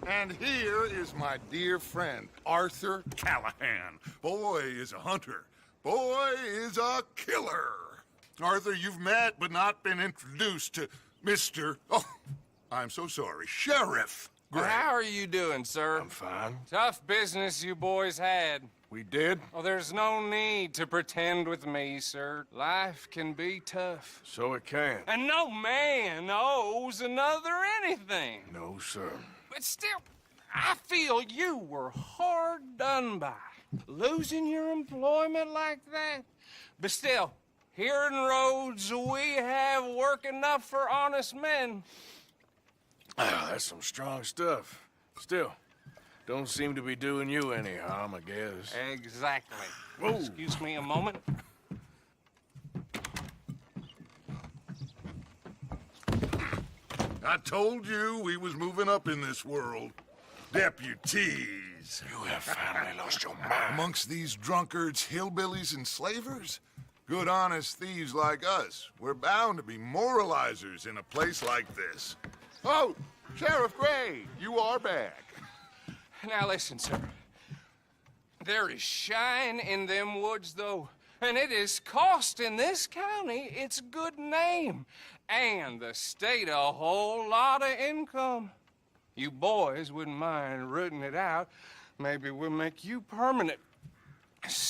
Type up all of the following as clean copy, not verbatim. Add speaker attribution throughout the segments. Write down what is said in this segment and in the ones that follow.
Speaker 1: And here is my dear friend, Arthur Callahan. Boy is a hunter. Boy is a killer. Arthur, you've met but not been introduced to Mr. Oh, I'm so sorry, Sheriff Gray.
Speaker 2: How are you doing, sir?
Speaker 3: I'm fine.
Speaker 2: Tough business you boys had.
Speaker 3: We did?
Speaker 2: Oh, there's no need to pretend with me, sir. Life can be tough.
Speaker 3: So it can.
Speaker 2: And no man owes another anything.
Speaker 3: No, sir.
Speaker 2: But still, I feel you were hard done by. Losing your employment like that. But still, here in Rhodes, we have work enough for honest men.
Speaker 3: Ah, that's some strong stuff. Still, don't seem to be doing you any harm, I guess.
Speaker 2: Exactly.
Speaker 3: Whoa.
Speaker 2: Excuse me a moment.
Speaker 1: I told you we was moving up in this world. Deputies.
Speaker 3: You have finally lost your mind.
Speaker 1: Amongst these drunkards, hillbillies, and slavers? Good honest thieves like us. We're bound to be moralizers in a place like this. Oh, Sheriff Gray, you are back.
Speaker 2: Now listen, sir. There is shine in them woods, though. And it is costing this county its good name. And the state a whole lot of income. You boys wouldn't mind rooting it out. Maybe we'll make you permanent.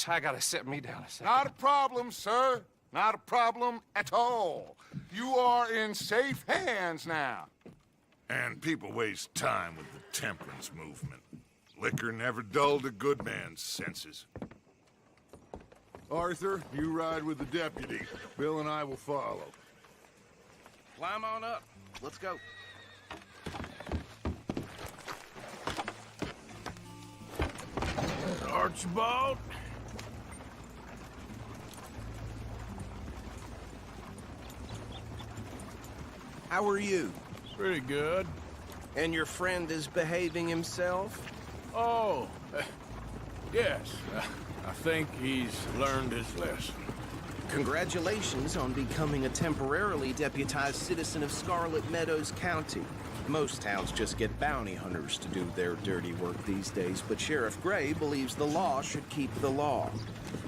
Speaker 2: I gotta set me down a second.
Speaker 1: Not a problem, sir. Not a problem at all. You are in safe hands now. And people waste time with the temperance movement. Liquor never dulled a good man's senses. Arthur, you ride with the deputy. Bill and I will follow.
Speaker 4: Climb on up. Let's go.
Speaker 3: Archibald?
Speaker 4: How are you?
Speaker 3: Pretty good.
Speaker 4: And your friend is behaving himself?
Speaker 3: Oh, yes. I think he's learned his lesson.
Speaker 4: Congratulations on becoming a temporarily deputized citizen of Scarlet Meadows County. Most towns just get bounty hunters to do their dirty work these days, but Sheriff Gray believes the law should keep the law.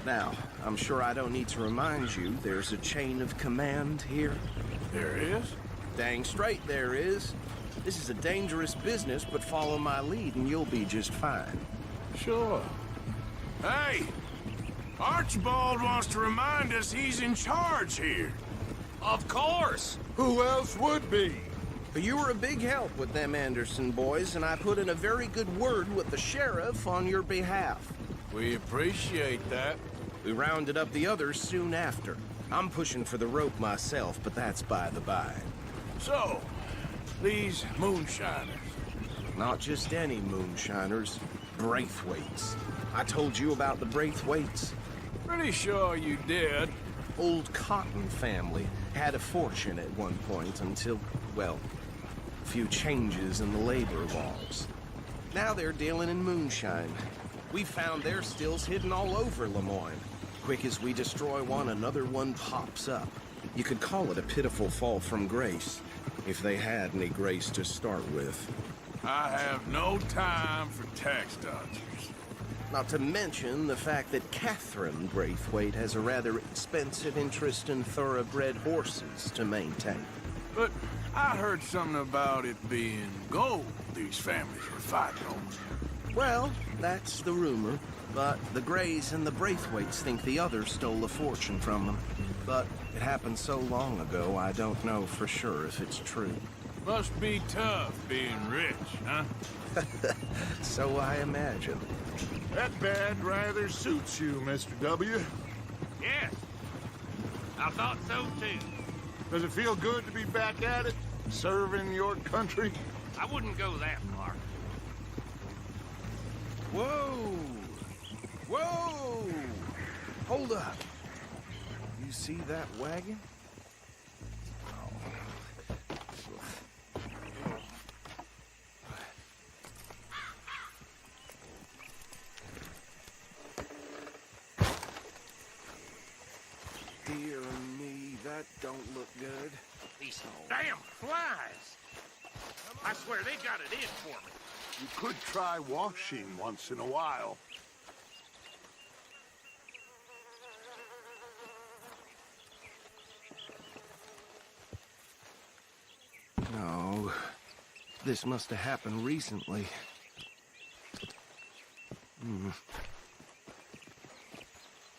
Speaker 4: Now, I'm sure I don't need to remind you there's a chain of command here.
Speaker 3: There is?
Speaker 4: Dang straight there is. This is a dangerous business, but follow my lead and you'll be just fine.
Speaker 3: Sure. Hey! Archibald wants to remind us he's in charge here.
Speaker 2: Of course.
Speaker 1: Who else would be?
Speaker 4: But you were a big help with them Anderson boys, and I put in a very good word with the sheriff on your behalf.
Speaker 3: We appreciate that.
Speaker 4: We rounded up the others soon after. I'm pushing for the rope myself, but that's by the by.
Speaker 3: So, these moonshiners.
Speaker 4: Not just any moonshiners, Braithwaites. I told you about the Braithwaites.
Speaker 3: Pretty sure you did.
Speaker 4: Old Cotton family had a fortune at one point until, well, a few changes in the labor laws. Now they're dealing in moonshine. We found their stills hidden all over Lemoyne. Quick as we destroy one, another one pops up. You could call it a pitiful fall from grace, if they had any grace to start with.
Speaker 3: I have no time for tax dodgers.
Speaker 4: Not to mention the fact that Catherine Braithwaite has a rather expensive interest in thoroughbred horses to maintain.
Speaker 3: But I heard something about it being gold these families were fighting over.
Speaker 4: Well, that's the rumor. But the Grays and the Braithwaites think the others stole a fortune from them. But it happened so long ago, I don't know for sure if it's true.
Speaker 3: Must be tough being rich, huh?
Speaker 4: So I imagine.
Speaker 1: That bad rather suits you, Mr. W.
Speaker 5: Yes. I thought so too.
Speaker 1: Does it feel good to be back at it? Serving your country?
Speaker 5: I wouldn't go that far.
Speaker 4: Whoa! Whoa! Hold up. You see that wagon? Dear me, that don't look good.
Speaker 5: These damn flies. I swear they got it in for me.
Speaker 1: You could try washing once in a while.
Speaker 4: No, this must have happened recently.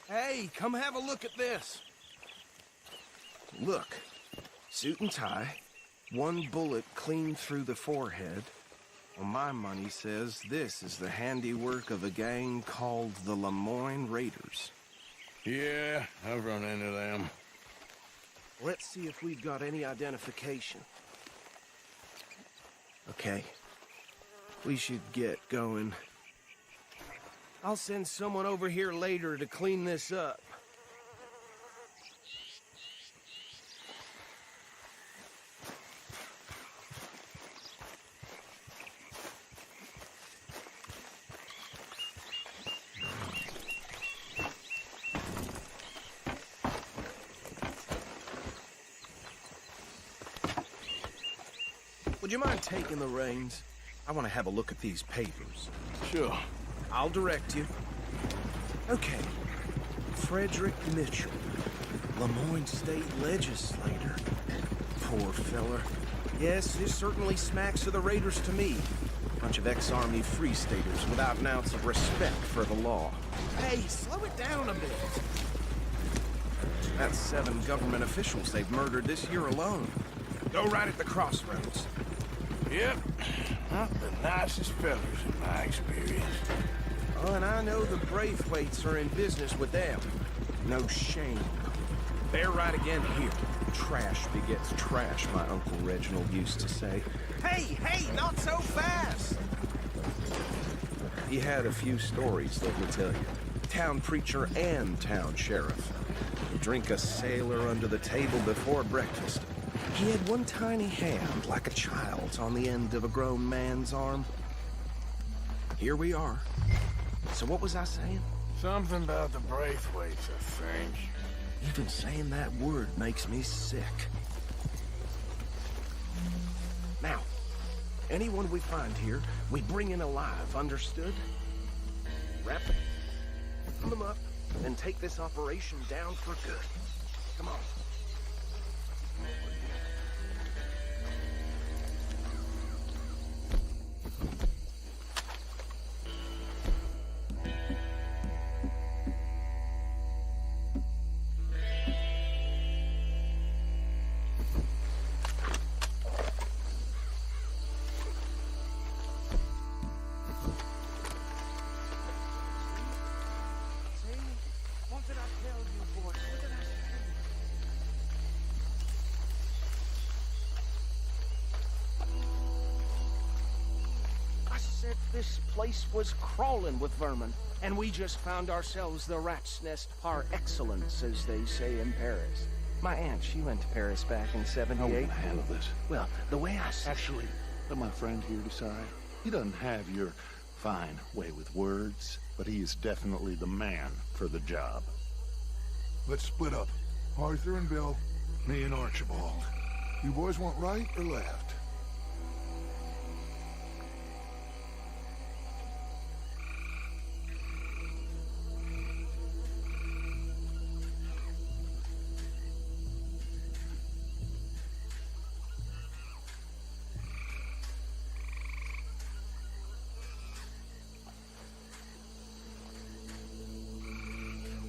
Speaker 4: Hey, come have a look at this. Look, suit and tie, one bullet clean through the forehead. Well, my money says this is the handiwork of a gang called the Lemoyne Raiders.
Speaker 3: Yeah, I've run into them.
Speaker 4: Let's see if we've got any identification. Okay. We should get going. I'll send someone over here later to clean this up. Would you mind taking the reins? I want to have a look at these papers.
Speaker 3: Sure.
Speaker 4: I'll direct you. Okay. Frederick Mitchell, Lemoyne State Legislator. Poor feller. Yes, this certainly smacks of the Raiders to me. Bunch of ex-Army Free Staters without an ounce of respect for the law. Hey, slow it down a bit. That's 7 government officials they've murdered this year alone. Go right at the crossroads.
Speaker 3: Yep. Not the nicest fellas in my experience.
Speaker 4: Oh, and I know the Braithwaites are in business with them. No shame. They're right again here. Trash begets trash, my Uncle Reginald used to say. Hey, not so fast! He had a few stories, let me tell you. Town preacher and town sheriff. He'd drink a sailor under the table before breakfast. He had one tiny hand, like a child's, on the end of a grown man's arm. Here we are. So what was I saying?
Speaker 3: Something about the Braithwaites, I think.
Speaker 4: Even saying that word makes me sick. Now, anyone we find here, we bring in alive, understood? Wrap them up, and take this operation down for good. Come on. This place was crawling with vermin, and we just found ourselves the rat's nest par excellence, as they say in Paris. My aunt, she went to Paris back in
Speaker 6: How are we
Speaker 4: '78.
Speaker 6: gonna handle this?
Speaker 4: Well, the way I see
Speaker 6: Actually, let my friend here decide. He doesn't have your fine way with words, but he is definitely the man for the job.
Speaker 1: Let's split up. Arthur and Bill, me and Archibald. You boys want right or left?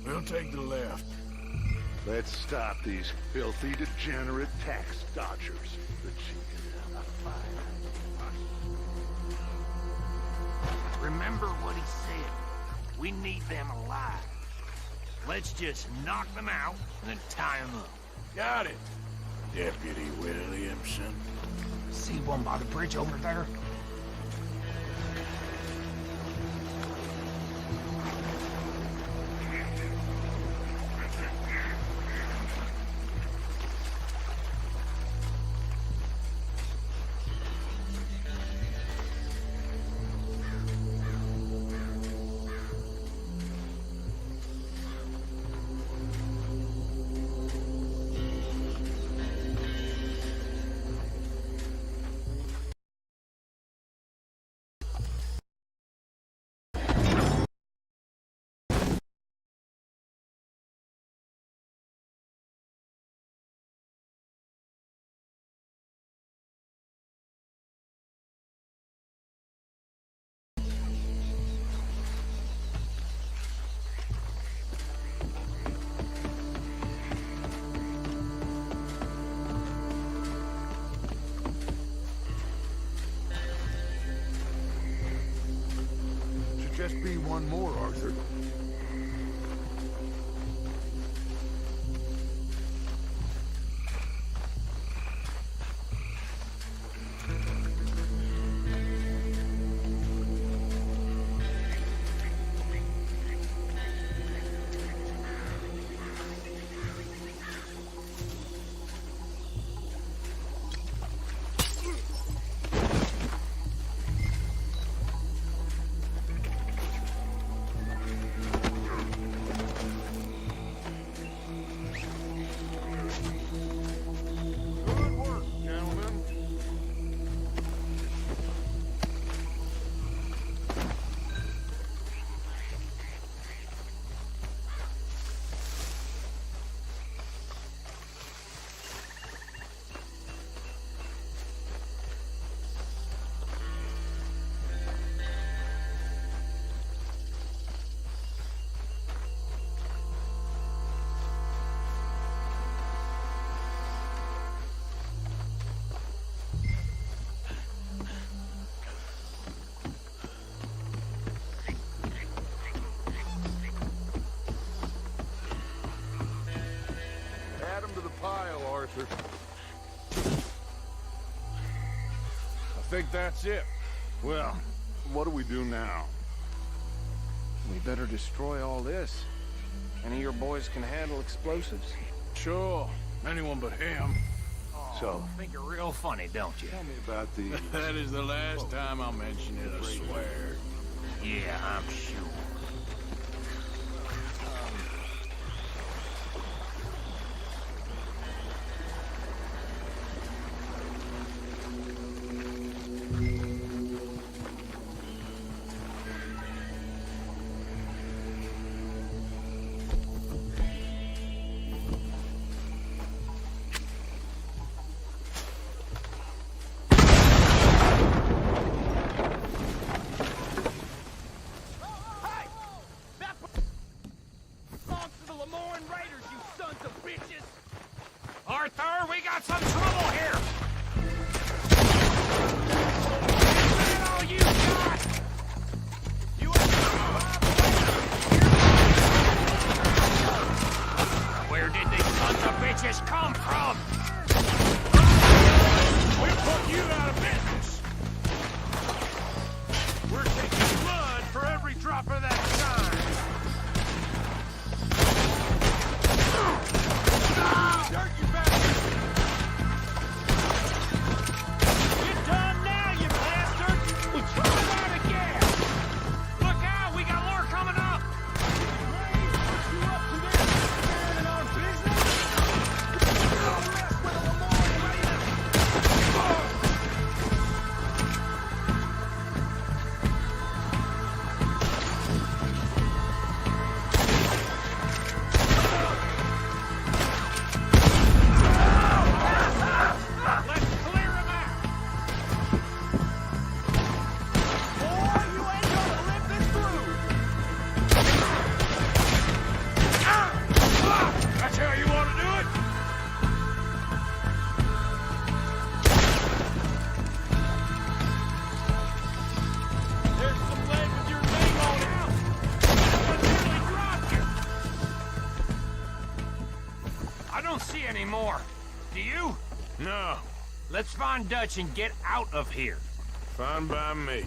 Speaker 3: We'll take the left.
Speaker 1: Let's stop these filthy, degenerate tax dodgers. The chicken of the
Speaker 5: Remember what he said. We need them alive. Let's just knock them out and then tie them up.
Speaker 3: Got it, Deputy Williamson.
Speaker 5: See one by the bridge over there?
Speaker 1: just be one more, Arthur. Good work, gentlemen. Add 'em to the pile, Arthur.
Speaker 3: I think that's it.
Speaker 6: Well, what do we do now?
Speaker 4: We better destroy all this. Any of your boys can handle explosives?
Speaker 3: Sure. Anyone but him.
Speaker 6: So,
Speaker 5: Think you're real funny, don't you?
Speaker 6: tell me about the...
Speaker 3: That is the last time I'll mention it, I swear.
Speaker 5: Yeah, I'm sure. Arthur, we got some trouble here! Is that all you got? You Where did these sons of bitches come from?
Speaker 3: We'll put you out of business. We're taking blood for every drop of that shine. Dirt, you bastard!
Speaker 5: Get done now, you bastard! Try that again! Look out, we got more coming up! Let's clear him out! Boy, you ain't gonna live this through!
Speaker 3: That's how you want to do it?
Speaker 5: There's some lead with your name on it! I nearly dropped you! I don't see any more. Do you?
Speaker 3: No.
Speaker 5: Let's find Dutch and get out of here.
Speaker 3: Fine by me.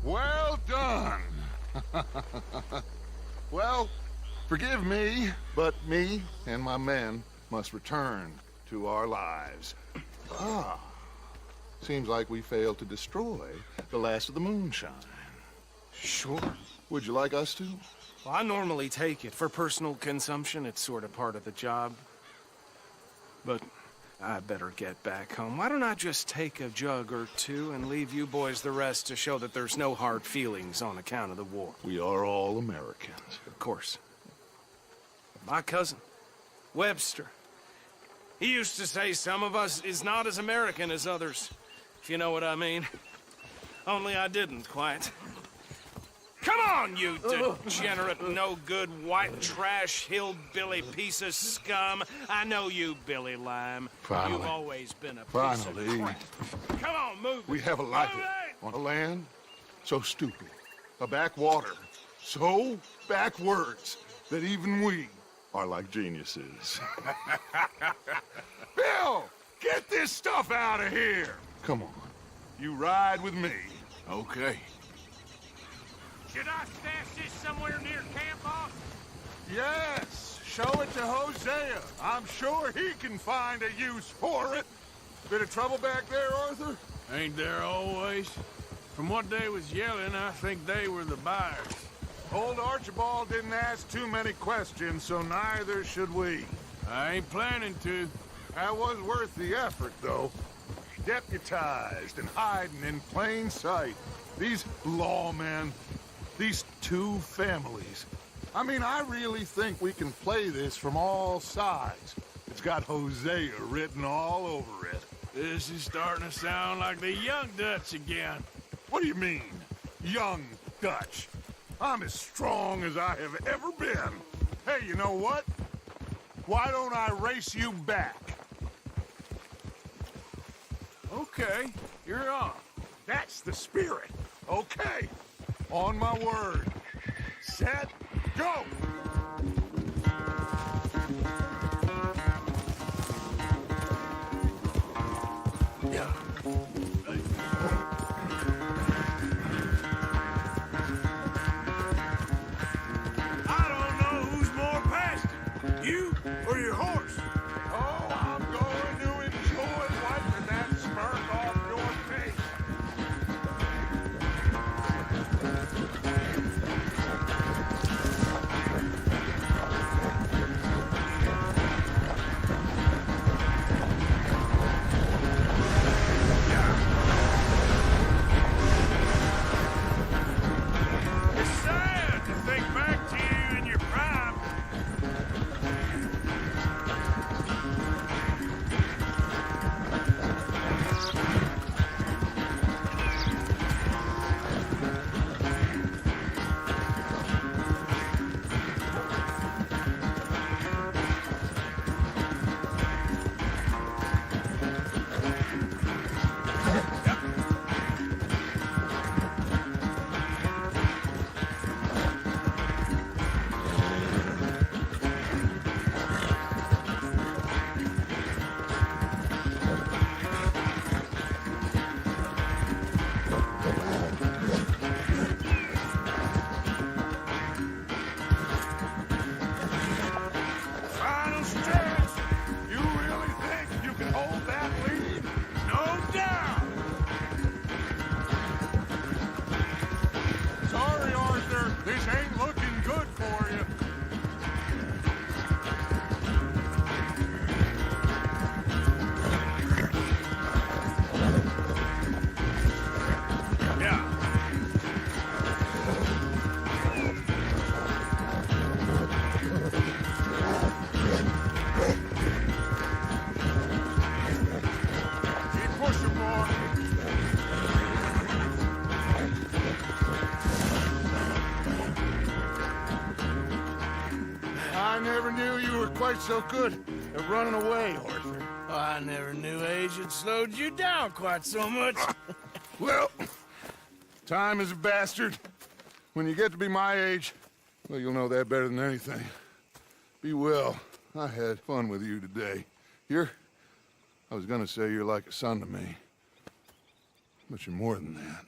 Speaker 1: Well done. Well, forgive me, but me and my men must return to our lives. Ah, seems like we failed to destroy the last of the moonshine.
Speaker 4: Sure.
Speaker 1: Would you like us to?
Speaker 4: Well, I normally take it. For personal consumption, it's sort of part of the job. But I better get back home. Why don't I just take a jug or two and leave you boys the rest to show that there's no hard feelings on account of the war?
Speaker 6: We are all Americans.
Speaker 4: Of course. My cousin, Webster, he used to say some of us is not as American as others, if you know what I mean. Only I didn't quite. Come on, you degenerate, no-good, white trash, hillbilly piece of scum. I know you, Billy Lime.
Speaker 6: Finally.
Speaker 4: You've always been a piece
Speaker 6: Finally.
Speaker 4: of crap. Come on, move it.
Speaker 6: We have a life
Speaker 4: Move it!
Speaker 6: on a land so stupid, a backwater so backwards that even we are like geniuses. Bill, get this stuff out of here. Come on, you ride with me.
Speaker 3: Okay.
Speaker 5: Should I stash this somewhere near camp, boss?
Speaker 6: Yes, show it to Hosea. I'm sure he can find a use for it. Bit of trouble back there, Arthur?
Speaker 3: Ain't there always? From what they was yelling, I think they were the buyers.
Speaker 6: Old Archibald didn't ask too many questions, so neither should we.
Speaker 3: I ain't planning to.
Speaker 6: That was worth the effort, though. Deputized and hiding in plain sight. These lawmen, these two families. I mean, I really think we can play this from all sides. It's got Hosea written all over it.
Speaker 3: This is starting to sound like the Young Dutch again.
Speaker 6: What do you mean, young Dutch? I'm as strong as I have ever been. Hey, you know what? Why don't I race you back?
Speaker 3: Okay, you're on.
Speaker 6: That's the spirit. Okay. On my word. Set, go!
Speaker 3: Yeah. I don't know who's more past it, you or your horse.
Speaker 6: Oh, I'm going to enjoy wiping that smirk off your face.
Speaker 3: It's sad to think back to you in your prime.
Speaker 6: Final stretch. You really think you can hold that lead?
Speaker 3: No doubt.
Speaker 6: Sorry, Arthur. This ain't looking good for you.
Speaker 3: Yeah.
Speaker 6: Keep pushing, boy. I never knew you were quite so good at running away, Arthur.
Speaker 3: I never knew age had slowed you down quite so much.
Speaker 6: Well, time is a bastard. When you get to be my age, well, you'll know that better than anything. Be well. I had fun with you today. I was gonna say you're like a son to me. But you're more than that.